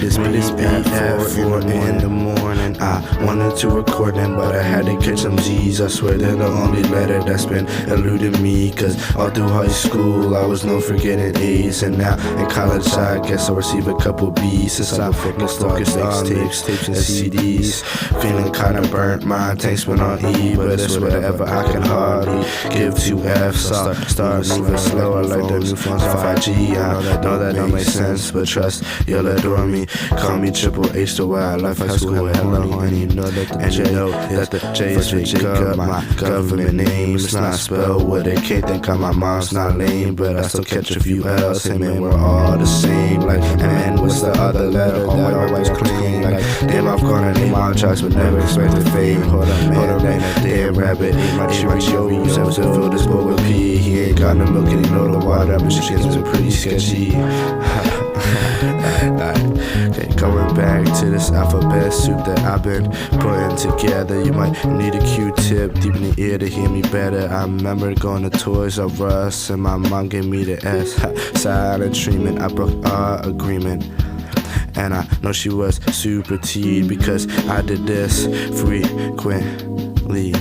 this beat at 4 in the morning. I wanted to record them, but I had to catch some Z's. I swear they're the only letter that's been eluding me, cause all through high school I was known for getting A's, and now in college I guess I'll receive a couple B's. Since I'm focused on mixtapes and CDs, feeling kinda burnt, my tank's been on E, but it's whatever, I can hardly give 2 F's. Start moving slow, I like the new phones 5G. I know that don't make sense, but trust, you'll adore me. Call me Triple H, the wildlife, high school hella horny. And you know that the J is for Jacob, my government name. It's not spelled with a K, think my mom's not lame, but I still catch a few L's. Hey man, we're all the same. Like, man, what's the other letter? All my wife's clean. Like, damn, I've gone and ate my tracks, but never expected fame. Hold up, man, that damn rabbit ate my Cheerios. I was to fill this bowl with pee. He ain't got no milk and he know the water, but she gets pretty sketchy. Okay, going back to this alphabet soup that I've been putting together. You might need a Q-tip deep in the ear to hear me better. I remember going to Toys R Us and my mom gave me the S. Silent treatment, I broke our agreement. And I know she was super teed because I did this frequently.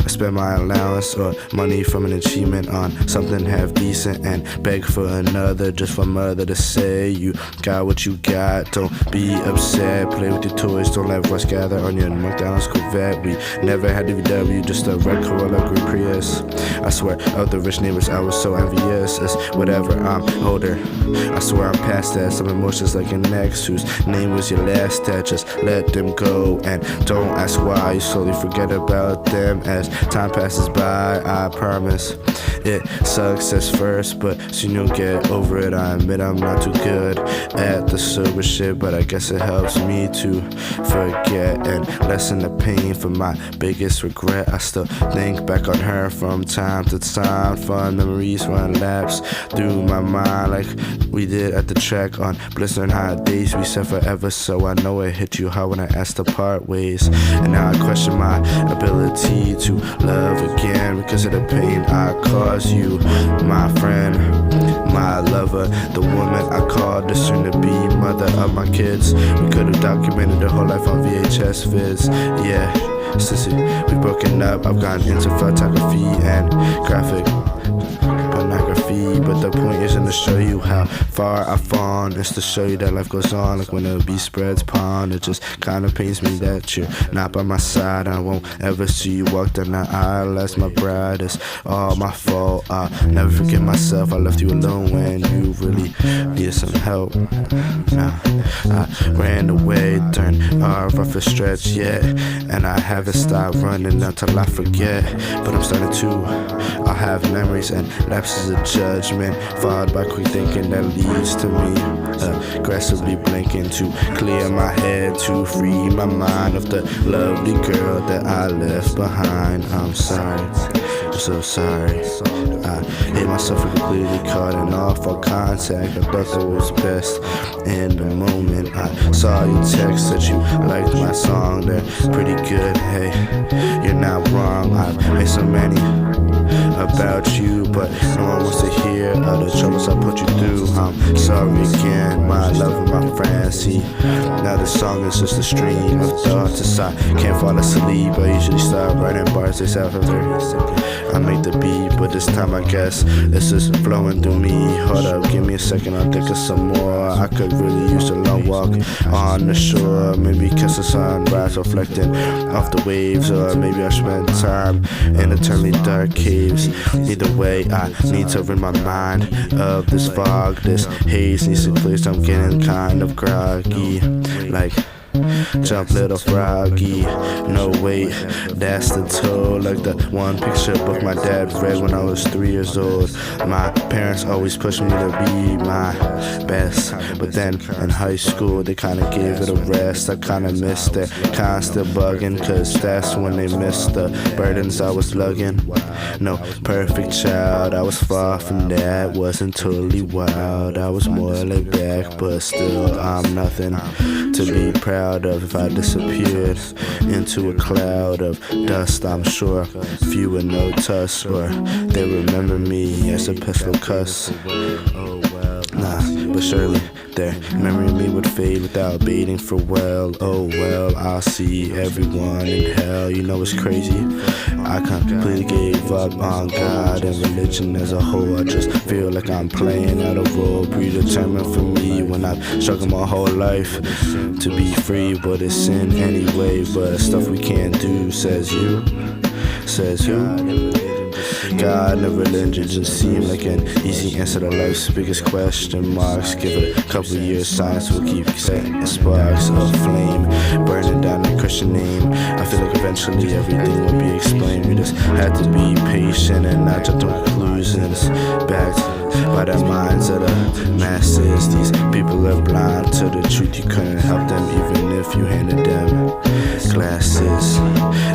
I spend my allowance or money from an achievement on something half decent and beg for another just for mother to say you got what you got. Don't be upset, play with your toys, don't let rust gather on your McDonald's Corvette. We never had a VW, just a red Corolla Green Prius. I swear, of the rich neighbors I was so envious. It's whatever, I'm older, I swear I'm past that. Some emotions like an ex whose name was your last that just let them go. And don't ask why, you slowly forget about them as time passes by. I promise it sucks at first, but soon you'll get over it. I admit I'm not too good at the sober shit, but I guess it helps me to forget and lessen the pain for my biggest regret. I still think back on her from time to time. Fun memories run laps through my mind like we did at the track on blistering hot days. We said forever, so I know it hit you hard when I asked to part ways. And now I question my ability to love again because of the pain I caused you, my friend, my lover, the woman I called the soon-to-be mother of my kids. We could have documented the whole life on VHS vids, yeah. Sissy, we've broken up, I've gotten into photography and graphic pornography, but the point isn't to show you how far I've fallen, it's to show you that life goes on like when the bee spreads pollen. It just kinda pains me that you're not by my side. I won't ever see you walk down the aisle as my bride. It's all my fault, I'll never forget myself. I left you alone when you really needed some help. Nah, I ran away during our roughest stretch yet, and I haven't stopped running until I forget. But I'm starting to, I'll have memories and lapses of judgment, followed by quick thinking that leads to me aggressively blinking to clear my head, to free my mind of the lovely girl that I left behind. I'm sorry, I'm so sorry. I hit myself and completely cutting off all contact. I thought that was best in the moment. I saw your text that you liked my song, they're pretty good. Hey, you're not wrong, I've made so many about you, but no one wants to hear all the troubles I put you through. I'm sorry again, my love and my friends. See, now the song is just a stream of thoughts as I can't fall asleep. I usually start writing bars, they sound familiar. I make the beat, but this time I guess it's just flowing through me. Hold up, give me a second, I'll think of some more. I could really use a long walk on the shore, maybe catch the sunrise reflecting off the waves, or maybe I spend time in eternally dark caves. Either way, I need to rid my mind of this fog. This haze needs to clear, so I'm getting kind of groggy. Like, jump little froggy, no wait, that's the toe. Like the one picture book my dad read when I was 3 years old. My parents always pushed me to be my best, but then in high school they kinda gave it a rest. I kinda missed that constant bugging, cause that's when they missed the burdens I was lugging. No perfect child, I was far from that. Wasn't totally wild, I was more laid back, but still I'm nothing to be proud proud of if I disappeared into a cloud of dust. I'm sure few would know tusk, or they remember me as a pistol cuss. Nah, but surely their memory of me would fade without baiting for well. Oh well, I'll see everyone in hell. You know it's crazy, I completely gave up on God and religion as a whole. I just feel like I'm playing out a role predetermined for me, when I've struggled my whole life to be free. But it's sin anyway, but stuff we can't do, says you. Says who? God and religion just seem like an easy answer to life's biggest question marks. Give it a couple years, science will keep setting sparks of flame, burning down the Christian name. I feel like eventually everything will be explained. We just had to be patient and not jump to conclusions, backed by the minds of the masses. These people are blind to the truth. You couldn't help them even if you handed them glasses.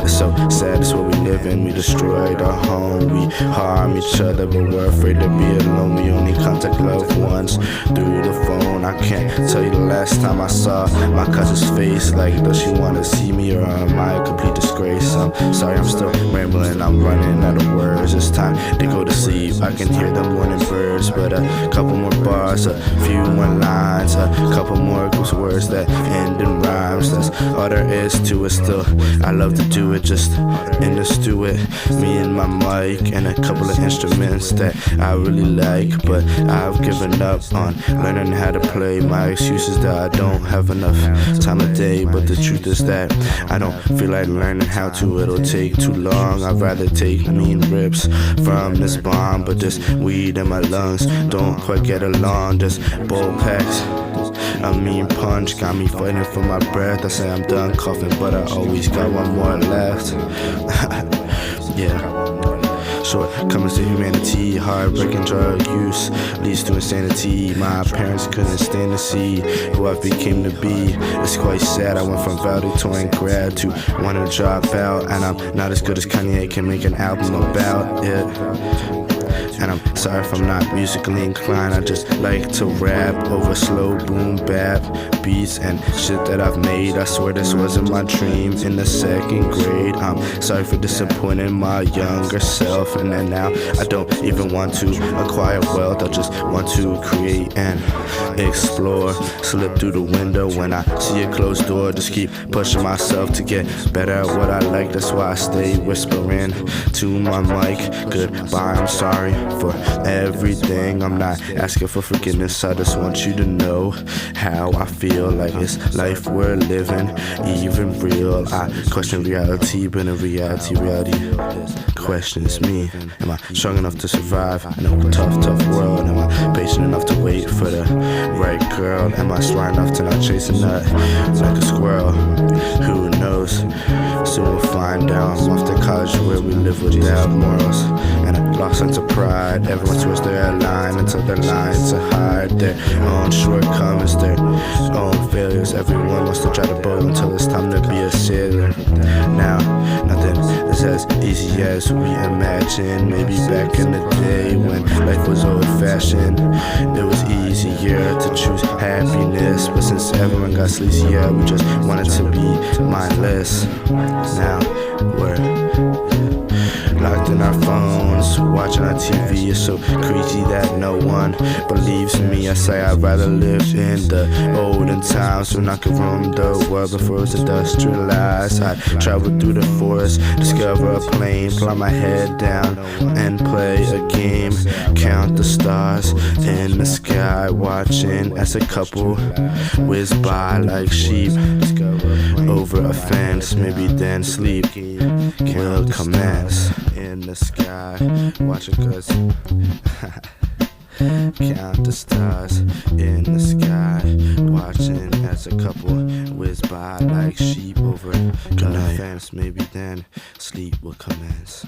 It's so sad, it's what we live in. We destroyed our home, we harm each other, but we're afraid to be alone. We only contact loved ones through the phone. I can't tell you the last time I saw my cousin's face. Like, does she want to see me, or am I a complete disgrace? I'm sorry, I'm still rambling, I'm running out of words. It's time to go to sleep, I can hear the morning birds. But a couple more bars, a few more lines, a couple more groups of words that end in rhymes. That's all there is to it. Still, I love to do it, just in the stew it. Me and my mic and a couple of instruments that I really like, but I've given up on learning how to play. My excuse is that I don't have enough time a day, but the truth is that I don't feel like learning how to. It'll take too long. I'd rather take mean rips from this bomb, but this weed in my lungs don't quite get along. This bowl packs a mean punch got me fighting for my breath. I say I'm done coughing, but I always got one more left. Yeah. Shortcomings to humanity, heartbreaking drug use leads to insanity. My parents couldn't stand to see who I became to be. It's quite sad, I went from valedictorian grad to wanting to drop out, and I'm not as good as Kanye, can make an album about it. And I'm sorry if I'm not musically inclined, I just like to rap over slow boom bap beats and shit that I've made. I swear this wasn't my dream in the second grade. I'm sorry for disappointing my younger self, and then now I don't even want to acquire wealth. I just want to create and explore. Slip through the window when I see a closed door. Just keep pushing myself to get better at what I like. That's why I stay whispering to my mic. Goodbye, I'm sorry for everything. I'm not asking for forgiveness, I just want you to know how I feel. Like it's life we're living, even real. I question reality, but in reality questions me. Am I strong enough to survive in a tough world? Am I patient enough to wait for the right girl? Am I smart enough to not chase a nut like a squirrel? Who knows? Soon we'll find out. I'm off to college where we live without morals and a lost sense of pride. Everyone twists their line until they're lying to hide their own shortcomings, their own failures. Everyone wants to try to boat until it's time to be a sailor. Now, nothing is as easy as we imagine. Maybe back in the day when life was old-fashioned, it was easier to choose happiness. But since everyone got sleazier, we just wanted to be mindless. Now we're locked in our phones, watching our TV. It's so crazy that no one believes me. I say I'd rather live in the olden times when I could roam the world before it was industrialized. I'd travel through the forest, discover a plane, fly my head down and play a game. Count the stars in the sky, watching as a couple whiz by like sheep over a fence. Maybe then sleep will commence. In the sky, watching cause count the stars in the sky, watching as a couple whiz by like sheep over a fence. Maybe then sleep will commence.